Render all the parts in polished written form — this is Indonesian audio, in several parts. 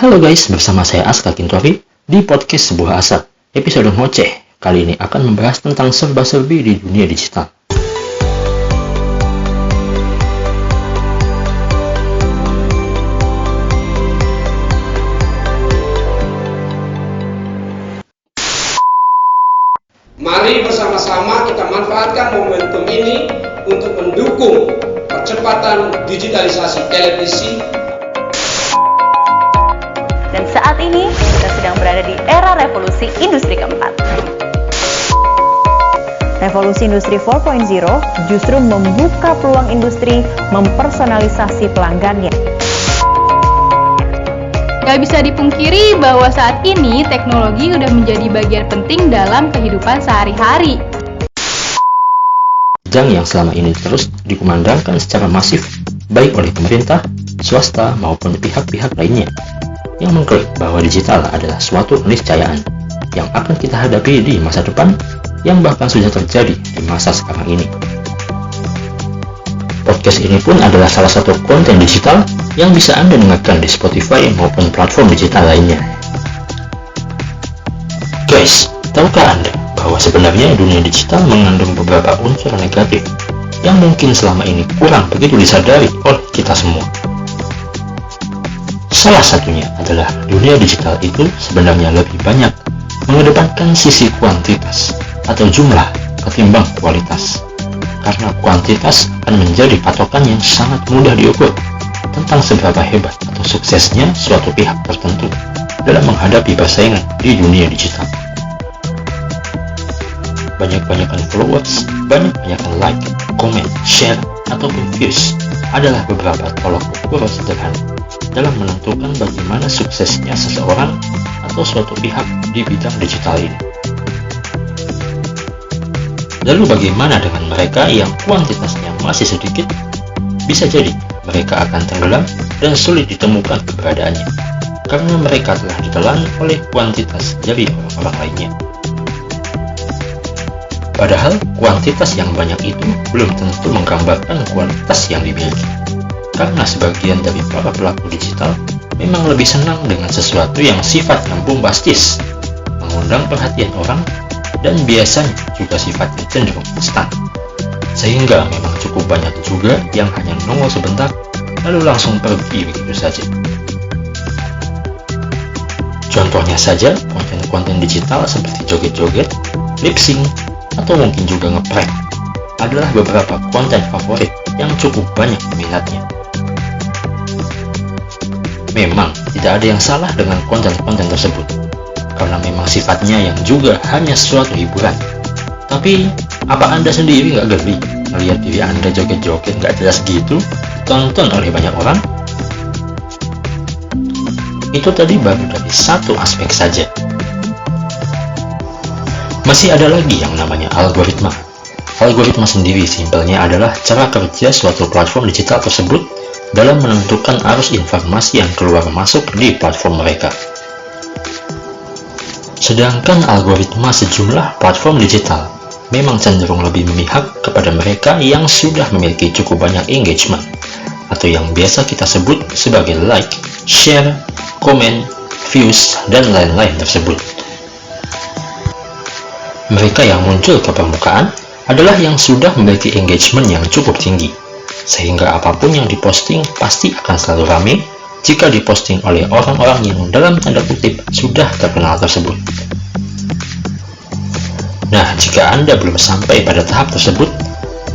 Halo guys, bersama saya Aska Kintori di podcast Sebuah Asap. Episode ngoceh kali ini akan membahas tentang serba-serbi di dunia digital. Mari bersama-sama kita manfaatkan momentum ini untuk mendukung percepatan digitalisasi televisi. Dan saat ini kita sedang berada di era revolusi industri keempat. Revolusi industri 4.0 justru membuka peluang industri mempersonalisasi pelanggannya. Gak bisa dipungkiri bahwa saat ini teknologi udah menjadi bagian penting dalam kehidupan sehari-hari. Bidang yang selama ini terus dikumandangkan secara masif, baik oleh pemerintah, swasta, maupun pihak-pihak lainnya, yang mengklaim bahwa digital adalah suatu keniscayaan yang akan kita hadapi di masa depan, yang bahkan sudah terjadi di masa sekarang ini. Podcast ini pun adalah salah satu konten digital yang bisa Anda dengarkan di Spotify maupun platform digital lainnya. Guys, tahukah Anda bahwa sebenarnya dunia digital mengandung beberapa unsur negatif yang mungkin selama ini kurang begitu disadari oleh kita semua? Salah satunya adalah dunia digital itu sebenarnya lebih banyak mengedepankan sisi kuantitas atau jumlah ketimbang kualitas. Karena kuantitas akan menjadi patokan yang sangat mudah diukur tentang seberapa hebat atau suksesnya suatu pihak tertentu dalam menghadapi persaingan di dunia digital. Banyak-banyakan followers, banyak-banyakan like, comment, share, ataupun views adalah beberapa tolok ukur sederhana dalam menentukan bagaimana suksesnya seseorang atau suatu pihak di bidang digital ini. Lalu bagaimana dengan mereka yang kuantitasnya masih sedikit? Bisa jadi mereka akan tenggelam dan sulit ditemukan keberadaannya, karena mereka telah ditelan oleh kuantitas dari orang-orang lainnya. Padahal kuantitas yang banyak itu belum tentu menggambarkan kualitas yang dimiliki. Karena sebagian dari para pelaku digital memang lebih senang dengan sesuatu yang sifatnya bombastis, mengundang perhatian orang, dan biasanya juga sifatnya cenderung instan. Sehingga memang cukup banyak juga yang hanya nongol sebentar, lalu langsung pergi begitu saja. Contohnya saja konten-konten digital seperti joget-joget, lip sync, atau mungkin juga ngeprank adalah beberapa konten favorit yang cukup banyak peminatnya. Memang tidak ada yang salah dengan konten-konten tersebut, karena memang sifatnya yang juga hanya suatu hiburan. Tapi, apa Anda sendiri nggak geli melihat diri Anda joget-joget nggak jelas gitu, tonton oleh banyak orang? Itu tadi baru dari satu aspek saja. Masih ada lagi yang namanya algoritma. Algoritma sendiri simpelnya adalah cara kerja suatu platform digital tersebut dalam menentukan arus informasi yang keluar masuk di platform mereka. Sedangkan algoritma sejumlah platform digital memang cenderung lebih memihak kepada mereka yang sudah memiliki cukup banyak engagement, atau yang biasa kita sebut sebagai like, share, comment, views, dan lain-lain tersebut. Mereka yang muncul ke permukaan adalah yang sudah memiliki engagement yang cukup tinggi, sehingga apapun yang diposting pasti akan selalu ramai jika diposting oleh orang-orang yang dalam tanda kutip sudah terkenal tersebut. Nah, jika Anda belum sampai pada tahap tersebut,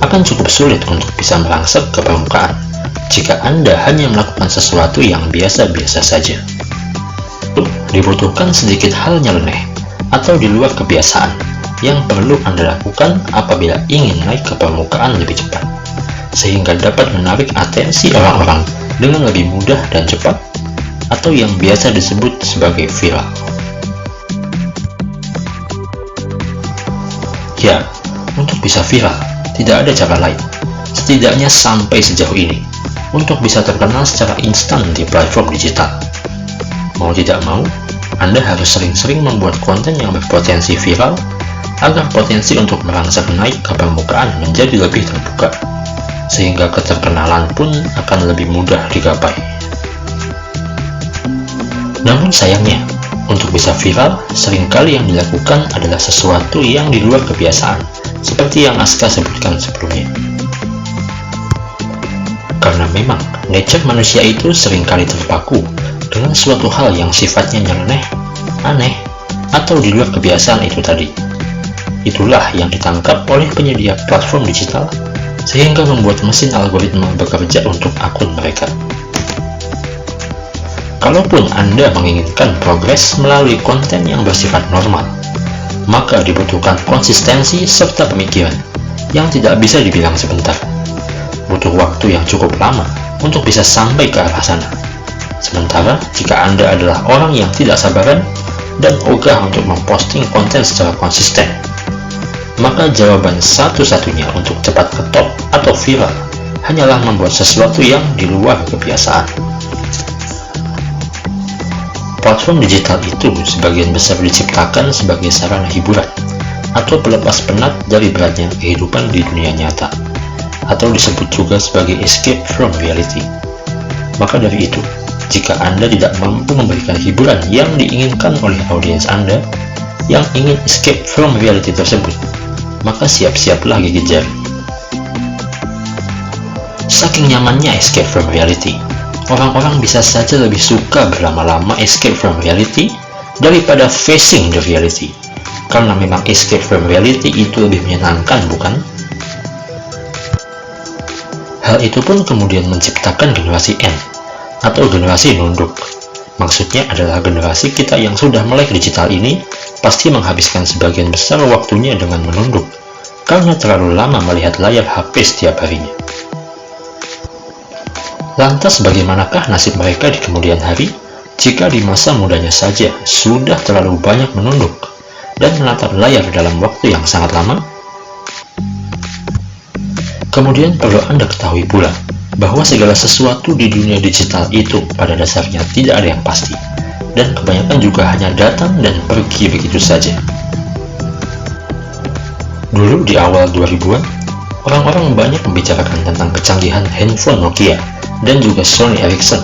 akan cukup sulit untuk bisa merangsek ke permukaan jika Anda hanya melakukan sesuatu yang biasa-biasa saja. Dibutuhkan sedikit hal nyeleneh atau di luar kebiasaan yang perlu Anda lakukan apabila ingin naik ke permukaan lebih cepat, sehingga dapat menarik atensi orang-orang dengan lebih mudah dan cepat, atau yang biasa disebut sebagai viral. Ya, untuk bisa viral, tidak ada cara lain, setidaknya sampai sejauh ini, untuk bisa terkenal secara instan di platform digital. Mau tidak mau, Anda harus sering-sering membuat konten yang berpotensi viral, agar potensi untuk merangsek naik ke permukaan menjadi lebih terbuka, sehingga keterkenalan pun akan lebih mudah digapai. Namun sayangnya, untuk bisa viral, seringkali yang dilakukan adalah sesuatu yang di luar kebiasaan, seperti yang Aska sebutkan sebelumnya. Karena memang, nature manusia itu seringkali terpaku dengan suatu hal yang sifatnya nyeleneh, aneh, atau di luar kebiasaan itu tadi. Itulah yang ditangkap oleh penyedia platform digital, sehingga membuat mesin algoritma bekerja untuk akun mereka. Kalaupun Anda menginginkan progres melalui konten yang bersifat normal, maka dibutuhkan konsistensi serta pemikiran yang tidak bisa dibilang sebentar. Butuh waktu yang cukup lama untuk bisa sampai ke arah sana. Sementara jika Anda adalah orang yang tidak sabaran dan ogah untuk memposting konten secara konsisten, maka jawaban satu-satunya untuk cepat ke top atau viral hanyalah membuat sesuatu yang di luar kebiasaan. Platform digital itu sebagian besar diciptakan sebagai sarana hiburan atau pelepas penat dari beratnya kehidupan di dunia nyata, atau disebut juga sebagai escape from reality. Maka dari itu, jika Anda tidak mampu memberikan hiburan yang diinginkan oleh audiens Anda yang ingin escape from reality tersebut, maka siap-siaplah gigit jari. Saking nyamannya escape from reality, orang-orang bisa saja lebih suka berlama-lama escape from reality daripada facing the reality, karena memang escape from reality itu lebih menyenangkan, bukan? Hal itu pun kemudian menciptakan generasi N, atau generasi nunduk. Maksudnya adalah generasi kita yang sudah melek digital ini pasti menghabiskan sebagian besar waktunya dengan menunduk, karena terlalu lama melihat layar HP setiap harinya. Lantas bagaimanakah nasib mereka di kemudian hari jika di masa mudanya saja sudah terlalu banyak menunduk dan menatap layar dalam waktu yang sangat lama? Kemudian perlu Anda ketahui pula bahwa segala sesuatu di dunia digital itu pada dasarnya tidak ada yang pasti, dan kebanyakan juga hanya datang dan pergi begitu saja. Dulu di awal 2000-an, orang-orang banyak membicarakan tentang kecanggihan handphone Nokia dan juga Sony Ericsson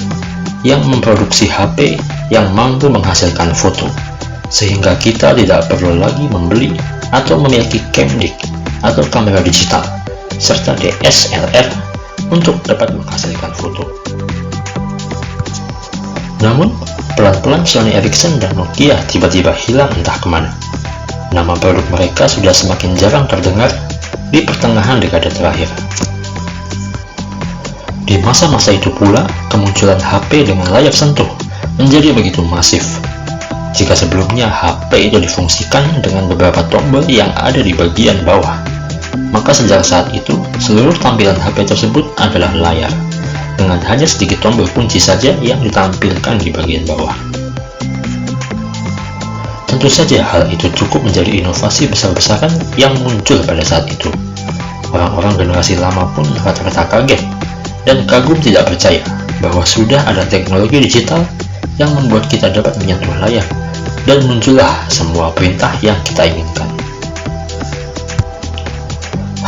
yang memproduksi HP yang mampu menghasilkan foto, sehingga kita tidak perlu lagi membeli atau memiliki camdic atau kamera digital serta DSLR untuk dapat menghasilkan foto. Namun, pelan-pelan Sony Ericsson dan Nokia tiba-tiba hilang entah kemana. Nama produk mereka sudah semakin jarang terdengar di pertengahan dekade terakhir. Di masa-masa itu pula, kemunculan HP dengan layar sentuh menjadi begitu masif. Jika sebelumnya HP itu difungsikan dengan beberapa tombol yang ada di bagian bawah, maka sejak saat itu, seluruh tampilan HP tersebut adalah layar, dengan hanya sedikit tombol kunci saja yang ditampilkan di bagian bawah. Tentu saja hal itu cukup menjadi inovasi besar-besaran yang muncul pada saat itu. Orang-orang generasi lama pun rata-rata kaget dan kagum tidak percaya bahwa sudah ada teknologi digital yang membuat kita dapat menyentuh layar, dan muncullah semua perintah yang kita inginkan.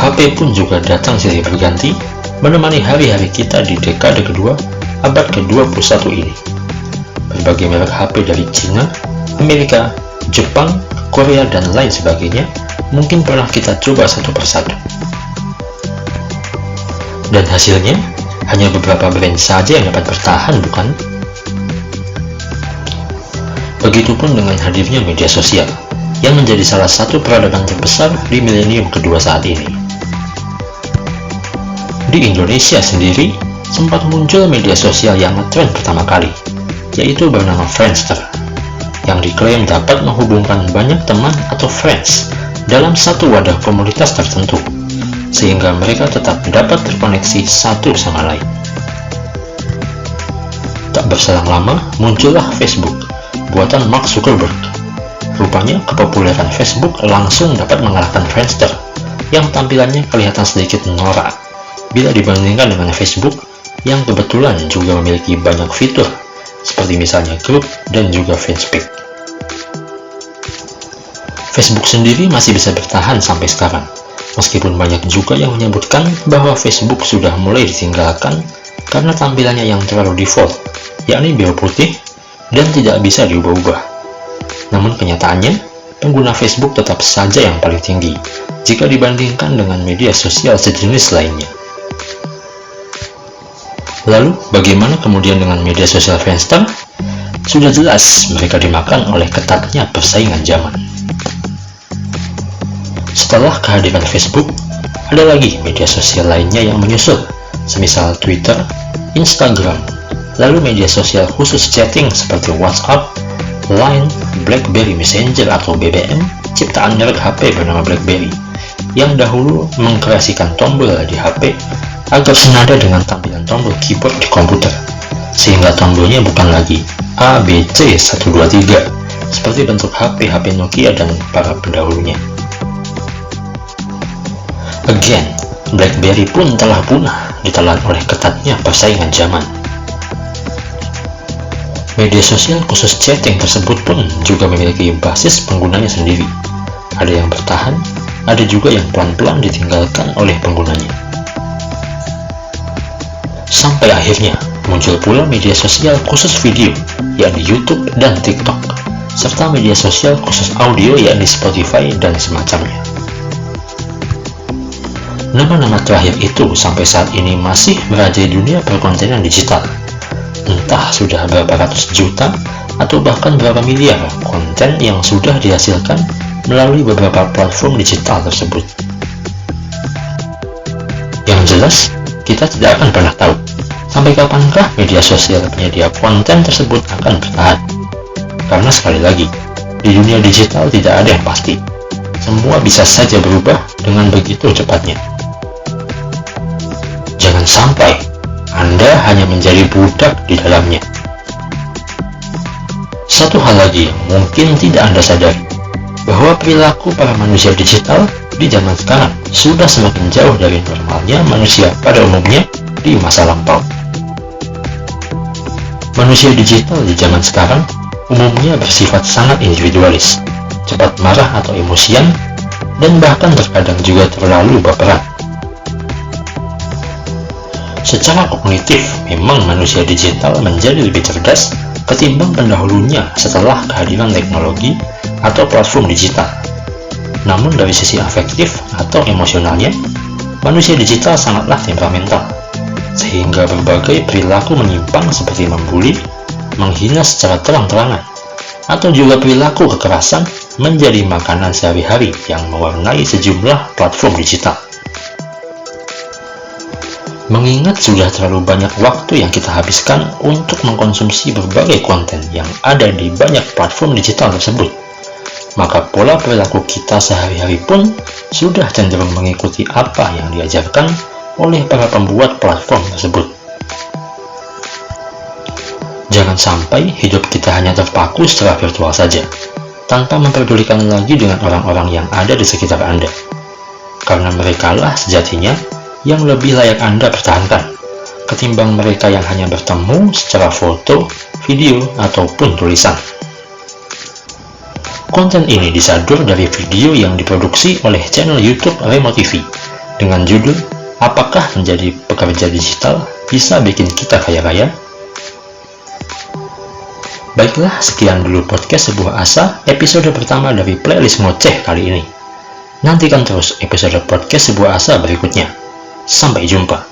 HP pun juga datang silih berganti menemani hari-hari kita di dekade kedua abad ke-21 ini. Berbagai merek HP dari Cina, Amerika, Jepang, Korea, dan lain sebagainya mungkin pernah kita coba satu persatu. Dan hasilnya, hanya beberapa brand saja yang dapat bertahan, bukan? Begitupun dengan hadirnya media sosial, yang menjadi salah satu peradaban terbesar di milenium kedua saat ini. Di Indonesia sendiri, sempat muncul media sosial yang ngetren pertama kali, yaitu bernama Friendster, yang diklaim dapat menghubungkan banyak teman atau friends dalam satu wadah komunitas tertentu, sehingga mereka tetap dapat terkoneksi satu sama lain. Tak berselang lama, muncullah Facebook, buatan Mark Zuckerberg. Rupanya kepopuleran Facebook langsung dapat mengalahkan Friendster, yang tampilannya kelihatan sedikit norak bila dibandingkan dengan Facebook yang kebetulan juga memiliki banyak fitur, seperti misalnya grup dan juga fanspage. Facebook sendiri masih bisa bertahan sampai sekarang, meskipun banyak juga yang menyebutkan bahwa Facebook sudah mulai ditinggalkan karena tampilannya yang terlalu default, yakni biru putih dan tidak bisa diubah-ubah. Namun kenyataannya, pengguna Facebook tetap saja yang paling tinggi jika dibandingkan dengan media sosial sejenis lainnya. Lalu, bagaimana kemudian dengan media sosial Friendster? Sudah jelas mereka dimakan oleh ketatnya persaingan zaman. Setelah kehadiran Facebook, ada lagi media sosial lainnya yang menyusul, semisal Twitter, Instagram, lalu media sosial khusus chatting seperti WhatsApp, Line, BlackBerry Messenger atau BBM, ciptaan merek HP bernama BlackBerry, yang dahulu mengkreasikan tombol di HP agar senada dengan tampilan tombol keyboard di komputer, sehingga tombolnya bukan lagi A, B, C, 1, 2, 3, seperti bentuk HP Nokia dan para pendahulunya. Again, BlackBerry pun telah punah ditelan oleh ketatnya persaingan zaman. Media sosial khusus chatting tersebut pun juga memiliki basis penggunanya sendiri. Ada yang bertahan, ada juga yang pelan-pelan ditinggalkan oleh penggunanya. Sampai akhirnya muncul pula media sosial khusus video, yakni YouTube dan TikTok, serta media sosial khusus audio, yakni Spotify dan semacamnya. Nama-nama terakhir itu sampai saat ini masih merajai dunia perkontenan digital. Entah sudah berapa ratus juta atau bahkan berapa miliar konten yang sudah dihasilkan melalui beberapa platform digital tersebut. Yang jelas, kita tidak akan pernah tahu sampai kapankah media sosial penyedia konten tersebut akan bertahan. Karena sekali lagi, di dunia digital tidak ada yang pasti. Semua bisa saja berubah dengan begitu cepatnya. Jangan sampai Anda hanya menjadi budak di dalamnya. Satu hal lagi yang mungkin tidak Anda sadari, bahwa perilaku para manusia digital di zaman sekarang sudah semakin jauh dari normalnya manusia pada umumnya di masa lampau. Manusia digital di zaman sekarang umumnya bersifat sangat individualis, cepat marah atau emosian, dan bahkan terkadang juga terlalu baperan. Secara kognitif, memang manusia digital menjadi lebih cerdas ketimbang pendahulunya setelah kehadiran teknologi atau platform digital. Namun dari sisi afektif atau emosionalnya, manusia digital sangatlah temperamental, sehingga berbagai perilaku menyimpang seperti membuli, menghina secara terang-terangan, atau juga perilaku kekerasan menjadi makanan sehari-hari yang mewarnai sejumlah platform digital. Mengingat sudah terlalu banyak waktu yang kita habiskan untuk mengkonsumsi berbagai konten yang ada di banyak platform digital tersebut, maka pola perilaku kita sehari-hari pun sudah cenderung mengikuti apa yang diajarkan oleh para pembuat platform tersebut. Jangan sampai hidup kita hanya terpaku secara virtual saja, tanpa memperdulikan lagi dengan orang-orang yang ada di sekitar Anda. Karena merekalah sejatinya yang lebih layak Anda pertahankan, ketimbang mereka yang hanya bertemu secara foto, video, ataupun tulisan. Konten ini disadur dari video yang diproduksi oleh channel YouTube Remo TV dengan judul "Apakah menjadi pekerja digital bisa bikin kita kaya raya?" Baiklah, sekian dulu podcast Sebuah Asa episode pertama dari playlist ngoceh kali ini. Nantikan terus episode podcast Sebuah Asa berikutnya. Sampai jumpa.